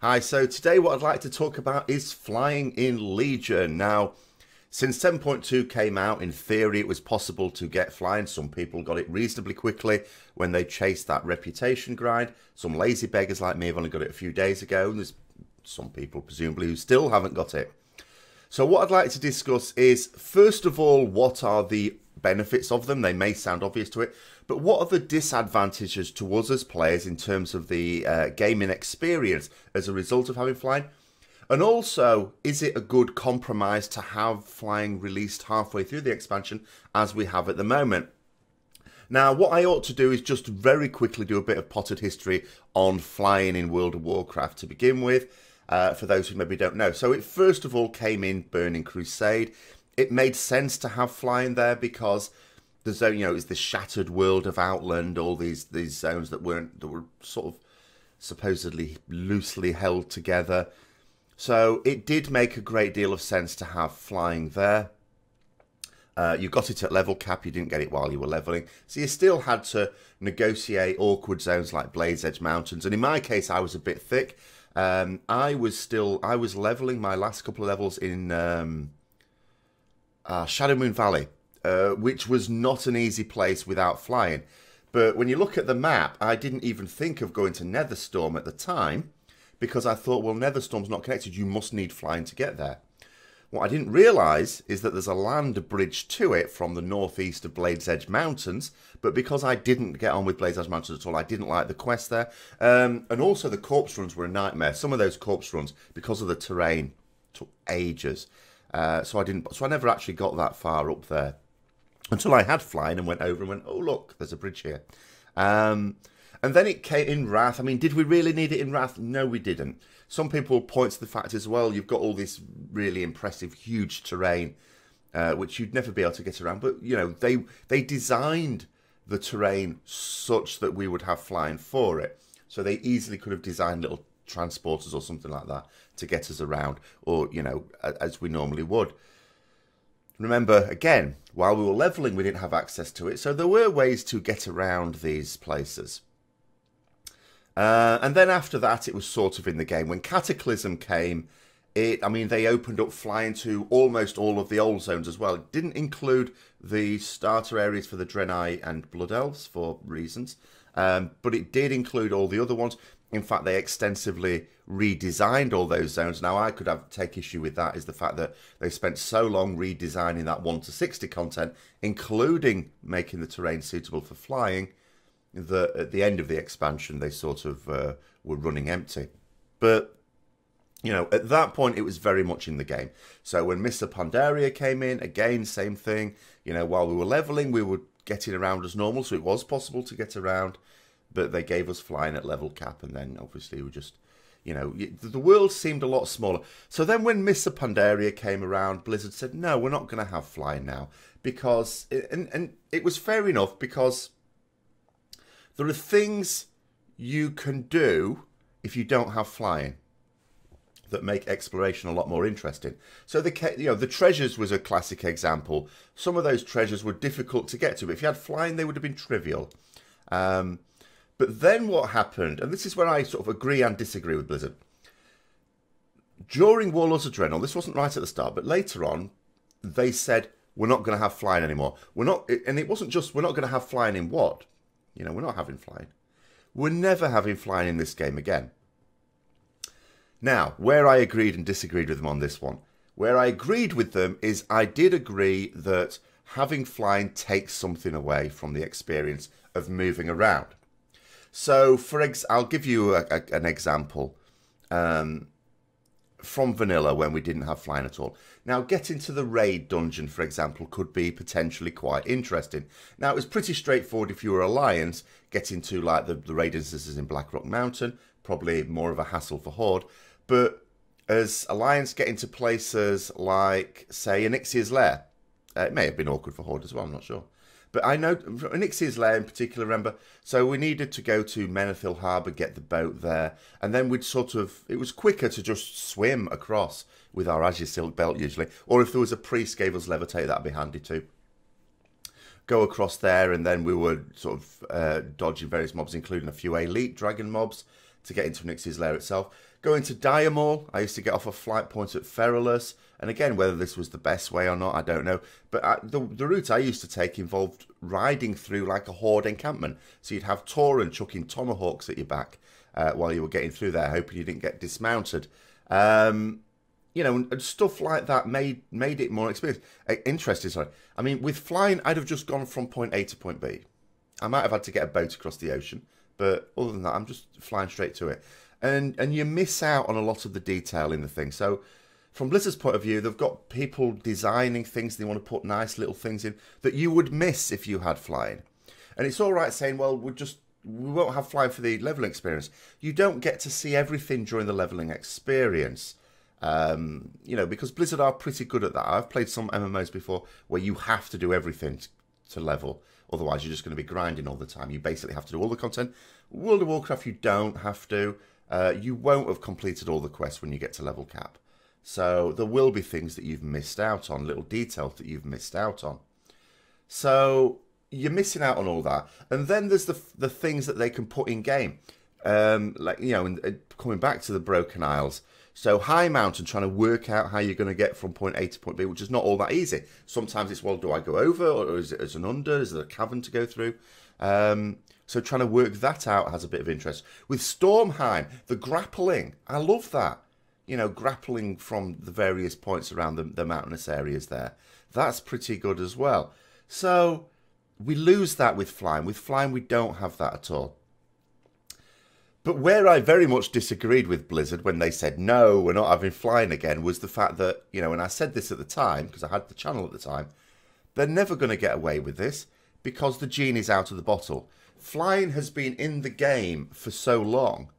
Hi, so today what I'd like to talk about is flying in Legion. Now, since 7.2 came out, in theory it was possible to get flying. Some people got it reasonably quickly when they chased that reputation grind. Some lazy beggars like me have only got it a few days ago, and there's some people presumably who still haven't got it. So what I'd like to discuss is, first of all, what are the benefits of them? They may sound obvious to it, but what are the disadvantages to us as players in terms of the gaming experience as a result of having flying? And also, is it a good compromise to have flying released halfway through the expansion as we have at the moment? Now, what I ought to do is just very quickly do a bit of potted history on flying in World of Warcraft to begin with, for those who maybe don't know. So it first of all came in Burning Crusade. It made sense to have flying there because the zone, you know, is the shattered world of Outland, all these zones that were sort of supposedly loosely held together. So it did make a great deal of sense to have flying there. You got it at level cap, you didn't get it while you were leveling. So you still had to negotiate awkward zones like Blade's Edge Mountains. And in my case, I was a bit thick. I was leveling my last couple of levels in Shadowmoon Valley, which was not an easy place without flying. But when you look at the map, I didn't even think of going to Netherstorm at the time, because I thought, well, Netherstorm's not connected, you must need flying to get there. What I didn't realise is that there's a land bridge to it from the northeast of Blade's Edge Mountains, but because I didn't get on with Blade's Edge Mountains at all, I didn't like the quest there. And also the corpse runs were a nightmare. Some of those corpse runs, because of the terrain, took ages. So I never actually got that far up there until I had flying and went over and went, oh look, there's a bridge here. And then it came in Wrath. I mean, did we really need it in Wrath? No, we didn't. Some people point to the fact as well, you've got all this really impressive, huge terrain, which you'd never be able to get around. But, you know, they designed the terrain such that we would have flying for it. So they easily could have designed little transporters or something like that to get us around, or, you know, as we normally would. Remember, again, while we were leveling, we didn't have access to it. So there were ways to get around these places. And then after that, it was sort of in the game. When Cataclysm came, they opened up flying to almost all of the old zones as well. It didn't include the starter areas for the Draenei and Blood Elves for reasons. But it did include all the other ones. In fact, they extensively redesigned all those zones. Now, I could take issue with that, is the fact that they spent so long redesigning that 1 to 60 content, including making the terrain suitable for flying, that at the end of the expansion they sort of were running empty. But, you know, at that point it was very much in the game. So when Mists of Pandaria came in, again, same thing. You know, while we were leveling, we were getting around as normal, so it was possible to get around, but they gave us flying at level cap, and then obviously we just, you know, the world seemed a lot smaller. So then when Mists of Pandaria came around, Blizzard said, no, we're not going to have flying now, because, and it was fair enough, because there are things you can do if you don't have flying that make exploration a lot more interesting. So the treasures was a classic example. Some of those treasures were difficult to get to, but if you had flying, they would have been trivial. But then what happened, and this is where I sort of agree and disagree with Blizzard. During Warlords of Draenor, this wasn't right at the start, but later on, they said, we're not going to have flying anymore. We're not, and it wasn't just, we're not going to have flying in what? You know, we're not having flying. We're never having flying in this game again. Now, where I agreed and disagreed with them on this one. Where I agreed with them is I did agree that having flying takes something away from the experience of moving around. So, I'll give you an example from vanilla when we didn't have flying at all. Now, getting to the raid dungeon, for example, could be potentially quite interesting. Now, it was pretty straightforward if you were Alliance. Getting to, like, the raid instances in Blackrock Mountain, probably more of a hassle for Horde. But as Alliance get into places like, say, Onyxia's Lair, it may have been awkward for Horde as well, I'm not sure. But I know, Onyxia's Lair in particular, remember, so we needed to go to Menethil Harbour, get the boat there, and then we'd sort of, it was quicker to just swim across with our Azure Silk Belt usually, or if there was a priest gave us levitate, that'd be handy too. Go across there, and then we were sort of dodging various mobs, including a few elite dragon mobs, to get into Nixie's lair itself. Going to Diamol, I used to get off a flight point at Feralus. And again, whether this was the best way or not, I don't know. But the route I used to take involved riding through like a horde encampment. So you'd have Tauren chucking tomahawks at your back while you were getting through there, hoping you didn't get dismounted. You know, and stuff like that made it more interesting. Sorry, I mean, with flying, I'd have just gone from point A to point B. I might have had to get a boat across the ocean, but other than that, I'm just flying straight to it. And you miss out on a lot of the detail in the thing. So from Blizzard's point of view, they've got people designing things. They want to put nice little things in that you would miss if you had flying. And it's all right saying, well, we won't have flying for the leveling experience. You don't get to see everything during the leveling experience. You know, because Blizzard are pretty good at that. I've played some MMOs before where you have to do everything to level. Otherwise, you're just going to be grinding all the time. You basically have to do all the content. World of Warcraft, you don't have to. You won't have completed all the quests when you get to level cap. So there will be things that you've missed out on, little details that you've missed out on. So you're missing out on all that. And then there's the things that they can put in game. Like, you know, and coming back to the Broken Isles. So High Mountain, trying to work out how you're going to get from point A to point B, which is not all that easy. Sometimes it's, well, do I go over, or is it as an under? Is there a cavern to go through? So trying to work that out has a bit of interest. With Stormheim, the grappling, I love that. You know, grappling from the various points around the mountainous areas there. That's pretty good as well. So we lose that with flying. With flying, we don't have that at all. But where I very much disagreed with Blizzard when they said, no, we're not having flying again, was the fact that, you know, and I said this at the time, because I had the channel at the time, they're never going to get away with this because the genie's out of the bottle. Flying has been in the game for so long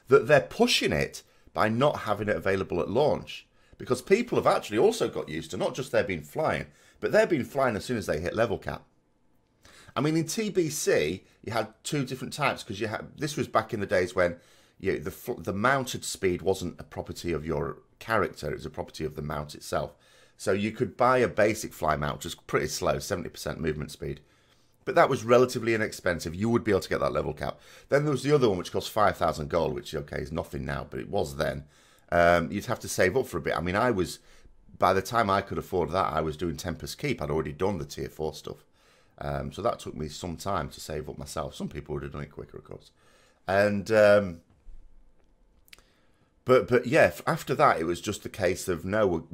that they're pushing it by not having it available at launch. Because people have actually also got used to not just there being flying, but there being flying as soon as they hit level cap. I mean, in TBC, you had two different types, because you had, this was back in the days when the mounted speed wasn't a property of your character, it was a property of the mount itself. So you could buy a basic fly mount, which was pretty slow, 70% movement speed. But that was relatively inexpensive. You would be able to get that level cap. Then there was the other one, which cost 5,000 gold, which, okay, is nothing now, but it was then. You'd have to save up for a bit. I mean, by the time I could afford that, I was doing Tempest Keep. I'd already done the tier 4 stuff. So that took me some time to save up myself. Some people would have done it quicker, of course. And but yeah, after that, it was just a case of, no,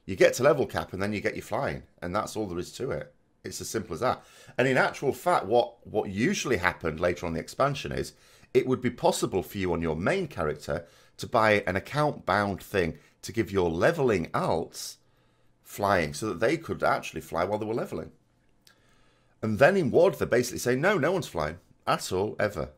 you get to level cap and then you get your flying. And that's all there is to it. It's as simple as that. And in actual fact, what usually happened later on in the expansion is it would be possible for you on your main character to buy an account-bound thing to give your leveling alts flying so that they could actually fly while they were leveling. And then in WoD, they basically say, no one's flying at all, ever.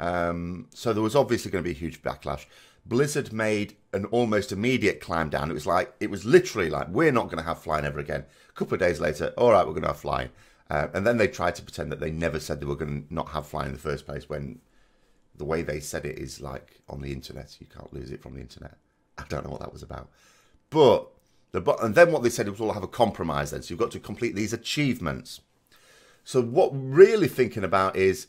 So there was obviously going to be a huge backlash. Blizzard made an almost immediate climb down. It was literally like, we're not going to have flying ever again. A couple of days later, all right, we're going to have flying. And then they tried to pretend that they never said they were going to not have flying in the first place, when the way they said it is like on the internet. You can't lose it from the internet. I don't know what that was about. And then what they said was, we'll have a compromise then. So you've got to complete these achievements. So what we're really thinking about is,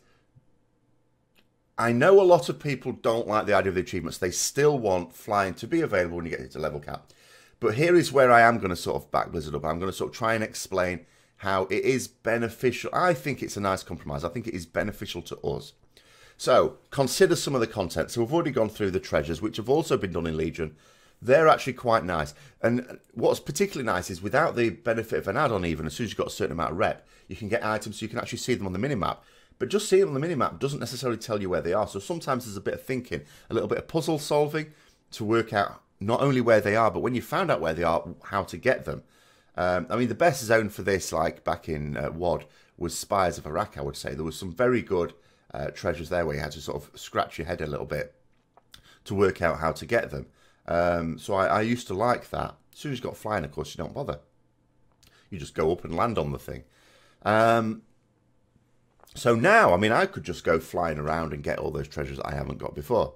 I know a lot of people don't like the idea of the achievements. They still want flying to be available when you get to level cap. But here is where I am going to sort of back Blizzard up. I'm going to sort of try and explain how it is beneficial. I think it's a nice compromise. I think it is beneficial to us. So consider some of the content. So we've already gone through the treasures, which have also been done in Legion. They're actually quite nice. And what's particularly nice is, without the benefit of an add-on even, as soon as you've got a certain amount of rep, you can get items so you can actually see them on the minimap. But just seeing them on the minimap doesn't necessarily tell you where they are. So sometimes there's a bit of thinking, a little bit of puzzle solving to work out not only where they are, but when you found out where they are, how to get them. I mean, the best zone for this, like back in WoD, was Spires of Iraq, I would say. There was some very good treasures there where you had to sort of scratch your head a little bit to work out how to get them. So I used to like that. As soon as you've got flying, of course, you don't bother. You just go up and land on the thing. So now, I mean, I could just go flying around and get all those treasures that I haven't got before.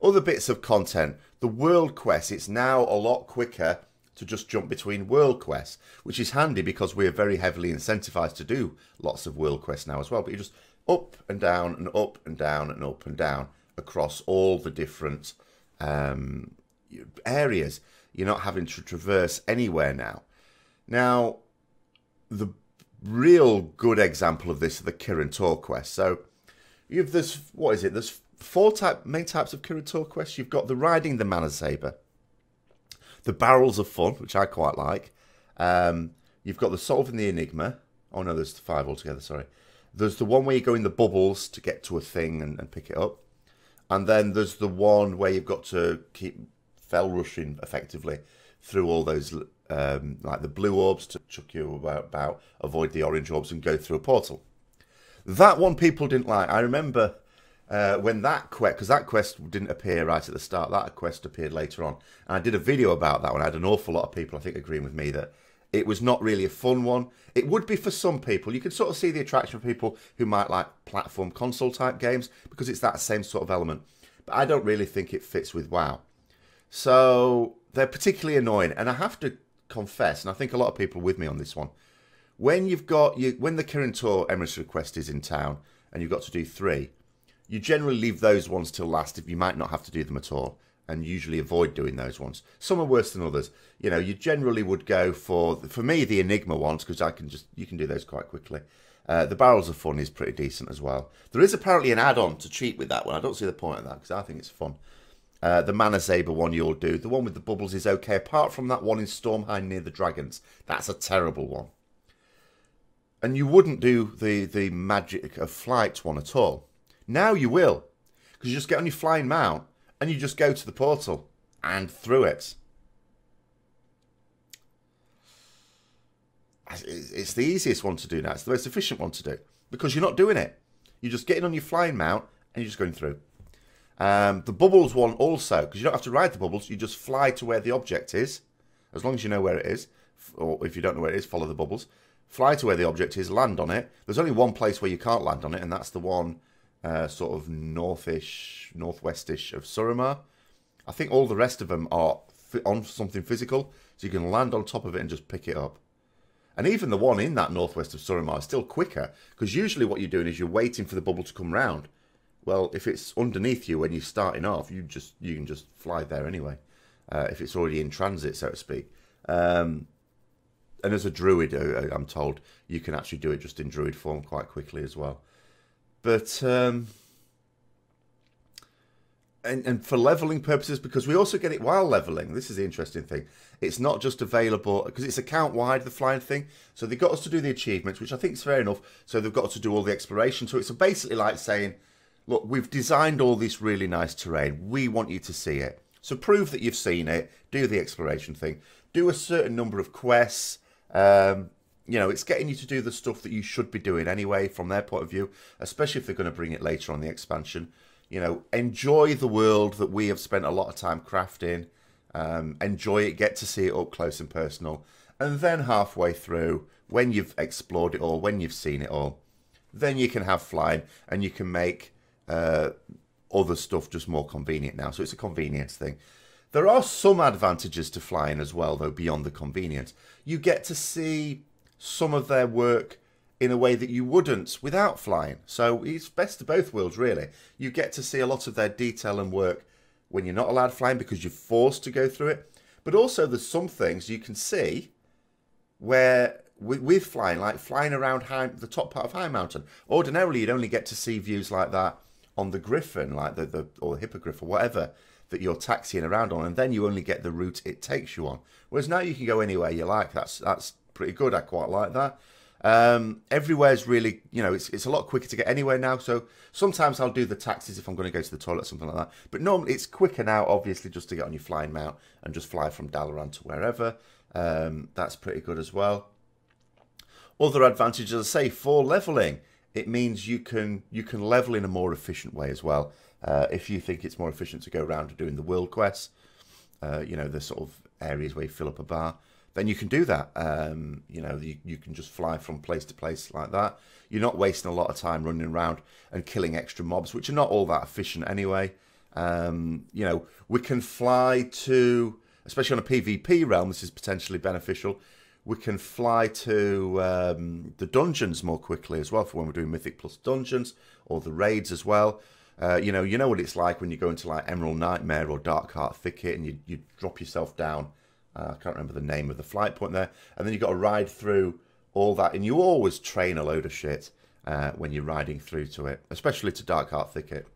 Other bits of content. The world quest. It's now a lot quicker to just jump between world quests, which is handy because we're very heavily incentivized to do lots of world quests now as well. But you just up and down and up and down and up and down across all the different areas. You're not having to traverse anywhere now. Now, the real good example of this are the Kirin Tor quests. So, you have this, what is it? There's four main types of Kirin Tor quests. You've got the riding the Mana Saber, the Barrels of Fun, which I quite like. You've got the solving the Enigma. Oh no, there's 5 altogether, sorry. There's the one where you go in the bubbles to get to a thing and pick it up. And then there's the one where you've got to keep fell rushing effectively through all those, like the blue orbs to chuck you about, avoid the orange orbs and go through a portal. That one people didn't like. I remember when that quest, because that quest didn't appear right at the start, that quest appeared later on. And I did a video about that one. I had an awful lot of people, I think, agreeing with me that it was not really a fun one. It would be for some people. You can sort of see the attraction for people who might like platform console type games because it's that same sort of element. But I don't really think it fits with WoW. So they're particularly annoying. And I have to confess, and I think a lot of people are with me on this one, when you've got when the Kirin Tor Emissary quest is in town and you've got to do 3, you generally leave those ones till last if you might not have to do them at all, and usually avoid doing those ones. Some are worse than others. You know, you generally would go for me, the Enigma ones, because you can do those quite quickly. The Barrels of Fun is pretty decent as well. There is apparently an add-on to cheat with that one. I don't see the point of that because I think it's fun. The Mana Saber one you'll do. The one with the bubbles is okay, apart from that one in Stormhind near the dragons. That's a terrible one. And you wouldn't do the Magic of Flight one at all. Now you will, because you just get on your flying mount and you just go to the portal and through it. It's the easiest one to do now. It's the most efficient one to do because you're not doing it. You're just getting on your flying mount and you're just going through. The bubbles one also, because you don't have to ride the bubbles. You just fly to where the object is, as long as you know where it is. Or if you don't know where it is, follow the bubbles. Fly to where the object is, land on it. There's only one place where you can't land on it, and that's the one sort of northish, northwestish of Suramar. I think all the rest of them are on something physical, so you can land on top of it and just pick it up. And even the one in that northwest of Suramar is still quicker, because usually what you're doing is you're waiting for the bubble to come round. Well, if it's underneath you when you're starting off, you can just fly there anyway, if it's already in transit, so to speak. And as a druid, I'm told, you can actually do it just in druid form quite quickly as well. But, and for leveling purposes, because we also get it while leveling, this is the interesting thing. It's not just available, because it's account-wide, the flying thing. So they got us to do the achievements, which I think is fair enough. So they've got us to do all the exploration. So it's basically like saying, look, we've designed all this really nice terrain. We want you to see it. So prove that you've seen it. Do the exploration thing. Do a certain number of quests. You know, it's getting you to do the stuff that you should be doing anyway from their point of view, especially if they're going to bring it later on the expansion. You know, enjoy the world that we have spent a lot of time crafting. Enjoy it, get to see it up close and personal. And then halfway through, when you've explored it all, when you've seen it all, then you can have flying and you can make other stuff just more convenient now. So it's a convenience thing. There are some advantages to flying as well, though, beyond the convenience. You get to see some of their work in a way that you wouldn't without flying. So it's best of both worlds, really. You get to see a lot of their detail and work when you're not allowed flying because you're forced to go through it. But also there's some things you can see where with flying, like flying around the top part of High Mountain. Ordinarily, you'd only get to see views like that on the Griffin, like or the Hippogriff or whatever that you're taxiing around on, and then you only get the route it takes you on. Whereas now you can go anywhere you like. That's pretty good. I quite like that. Everywhere's really, you know, it's a lot quicker to get anywhere now. So sometimes I'll do the taxis if I'm going to go to the toilet, something like that. But normally it's quicker now, obviously, just to get on your flying mount and just fly from Dalaran to wherever. That's pretty good as well. Other advantages, as I say, for leveling, it means you can level in a more efficient way as well. If you think it's more efficient to go around doing the world quests, you know, the sort of areas where you fill up a bar, then you can do that. You know, you can just fly from place to place like that. You're not wasting a lot of time running around and killing extra mobs, which are not all that efficient anyway. You know, we can fly to, especially on a PvP realm, this is potentially beneficial. We can fly to the dungeons more quickly as well for when we're doing Mythic Plus dungeons, or the raids as well. You know what it's like when you go into like Emerald Nightmare or Darkheart Thicket and you drop yourself down. I can't remember the name of the flight point there. And then you've got to ride through all that. And you always train a load of shit when you're riding through to it, especially to Darkheart Thicket.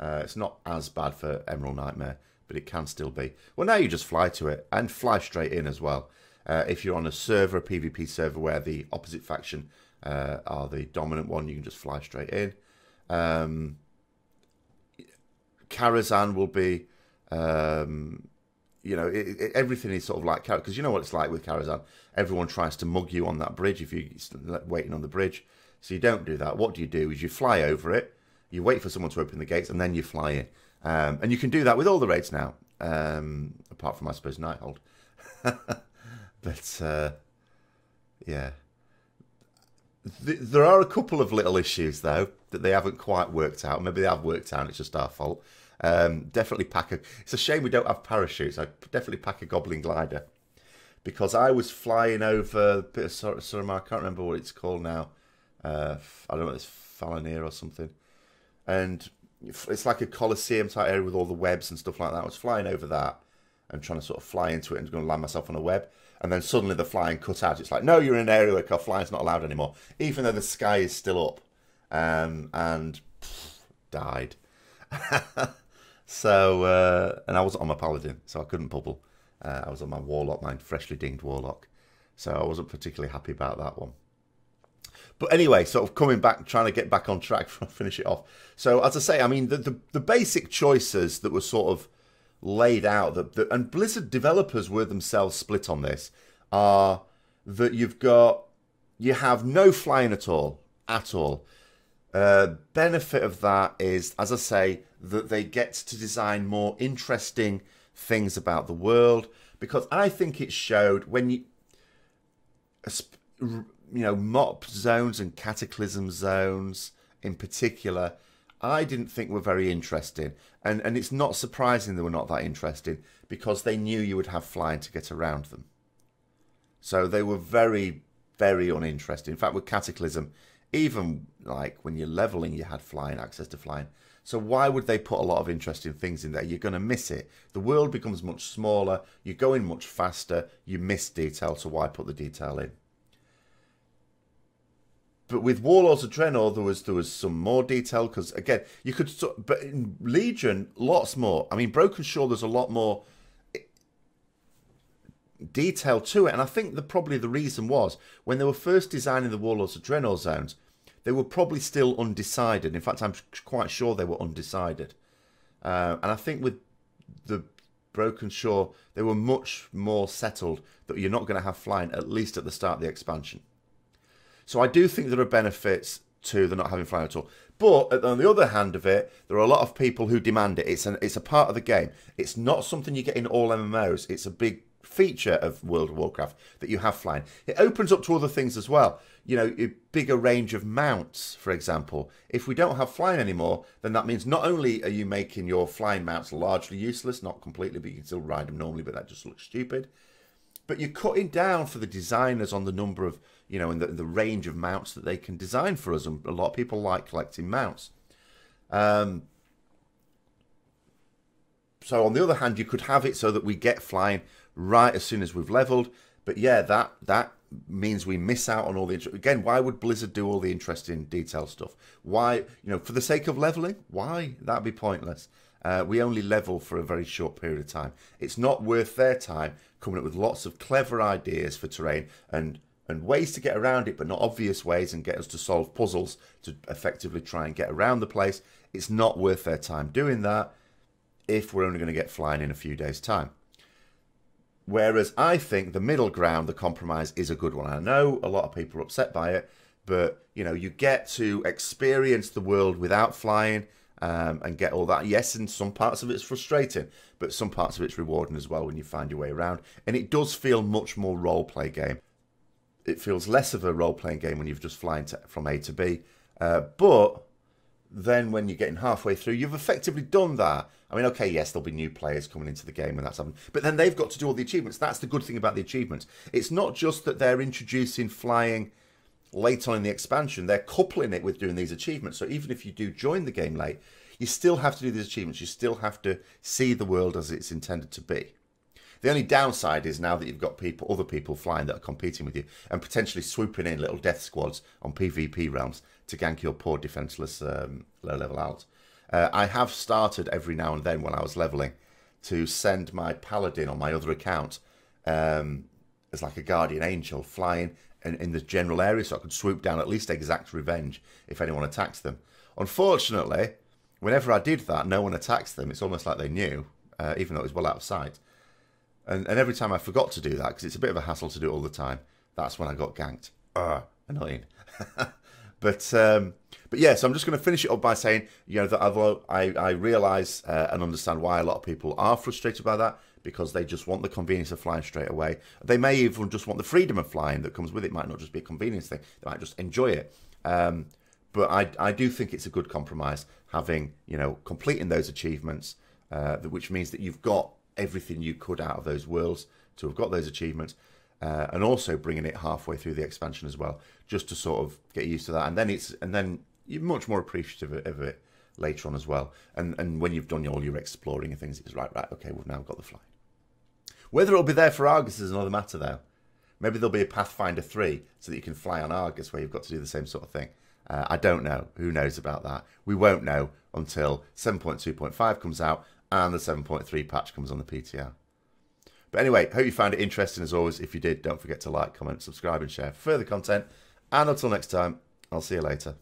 It's not as bad for Emerald Nightmare, but it can still be. Well, now you just fly to it and fly straight in as well. If you're on a server, a PvP server, where the opposite faction are the dominant one, you can just fly straight in. Karazhan will be... everything is sort of like... Because you know what it's like with Karazhan. Everyone tries to mug you on that bridge if you're waiting on the bridge. So you don't do that. What do? Is you fly over it, you wait for someone to open the gates, and then you fly in. And you can do that with all the raids now. Apart from, I suppose, Nighthold. But, yeah. There are a couple of little issues, though, that they haven't quite worked out. Maybe they have worked out, it's just our fault. Definitely pack a... It's a shame we don't have parachutes. I'd definitely pack a Goblin Glider. Because I was flying over a bit of Suramar, I can't remember what it's called now. I don't know, it's Falanir or something. And it's like a Colosseum type area with all the webs and stuff like that. I was flying over that and trying to sort of fly into it and going to land myself on a web. And then suddenly the flying cut out. It's like, no, you're in an area where flying's not allowed anymore. Even though the sky is still up. And died. So, and I wasn't on my Paladin, so I couldn't bubble. I was on my Warlock, my freshly dinged Warlock. So I wasn't particularly happy about that one. But anyway, sort of coming back, trying to get back on track, finish it off. So as I say, I mean, the basic choices that were sort of laid out, and Blizzard developers were themselves split on this, are that you have no flying at all. Benefit of that is, as I say, that they get to design more interesting things about the world, because I think it showed when mop zones and cataclysm zones in particular, I didn't think were very interesting. And it's not surprising they were not that interesting, because they knew you would have flying to get around them. So they were very, very uninteresting. In fact, with Cataclysm, even like when you're leveling, you had flying, access to flying. So why would they put a lot of interesting things in there? You're going to miss it. The world becomes much smaller. You're going much faster. You miss detail, so why put the detail in? But with Warlords of Draenor, there was some more detail, because again, you could. But in Legion, lots more. I mean, Broken Shore, there's a lot more detail to it, and I think probably the reason was when they were first designing the Warlords of Draenor zones, they were probably still undecided. In fact, I'm quite sure they were undecided. And I think with the Broken Shore, they were much more settled that you're not going to have flying, at least at the start of the expansion. So I do think there are benefits to the not having flying at all. But on the other hand of it, there are a lot of people who demand it. It's a part of the game. It's not something you get in all MMOs. It's a big feature of World of Warcraft that you have flying. It opens up to other things as well. You know, a bigger range of mounts, for example. If we don't have flying anymore, then that means not only are you making your flying mounts largely useless, not completely, but you can still ride them normally, but that just looks stupid. But you're cutting down for the designers on the number of, you know, and the range of mounts that they can design for us. And a lot of people like collecting mounts. So on the other hand, you could have it so that we get flying right as soon as we've leveled. But yeah, that means we miss out on all the... Again, why would Blizzard do all the interesting detail stuff? Why, you know, for the sake of leveling? Why? That'd be pointless. We only level for a very short period of time. It's not worth their time coming up with lots of clever ideas for terrain and ways to get around it, but not obvious ways, and get us to solve puzzles to effectively try and get around the place. It's not worth their time doing that if we're only going to get flying in a few days' time. Whereas I think the middle ground, the compromise, is a good one. I know a lot of people are upset by it, but, you know, you get to experience the world without flying and get all that. Yes, and some parts of it's frustrating, but some parts of it's rewarding as well when you find your way around. And it does feel much more role-play game. It feels less of a role-playing game when you've just flying from A to B. But then when you're getting halfway through, you've effectively done that. I mean, okay, yes, there'll be new players coming into the game and that's happening. But then they've got to do all the achievements. That's the good thing about the achievements. It's not just that they're introducing flying late on in the expansion. They're coupling it with doing these achievements. So even if you do join the game late, You still have to do these achievements. You still have to see the world as it's intended to be. The only downside is now that you've got other people flying that are competing with you and potentially swooping in little death squads on PvP realms to gank your poor defenseless low-level alt. I have started every now and then when I was leveling to send my paladin on my other account as like a guardian angel flying in the general area so I could swoop down, at least exact revenge if anyone attacks them. Unfortunately, whenever I did that, no one attacks them. It's almost like they knew, even though it was well out of sight. And every time I forgot to do that, because it's a bit of a hassle to do it all the time, that's when I got ganked. Annoying. But yeah, so I'm just going to finish it up by saying, you know, that although I realise and understand why a lot of people are frustrated by that, because they just want the convenience of flying straight away. They may even just want the freedom of flying that comes with it. It might not just be a convenience thing. They might just enjoy it. But I do think it's a good compromise, having, you know, completing those achievements, which means that you've got everything you could out of those worlds to have got those achievements, and also bringing it halfway through the expansion as well, just to sort of get used to that. And then you're much more appreciative of it later on as well. And when you've done all your exploring and things, it's right, okay, we've now got the flight. Whether it'll be there for Argus is another matter, though. Maybe there'll be a Pathfinder 3 so that you can fly on Argus where you've got to do the same sort of thing. I don't know. Who knows about that? We won't know until 7.2.5 comes out and the 7.3 patch comes on the PTR. But anyway, hope you found it interesting as always. If you did, don't forget to like, comment, subscribe and share for further content. And until next time, I'll see you later.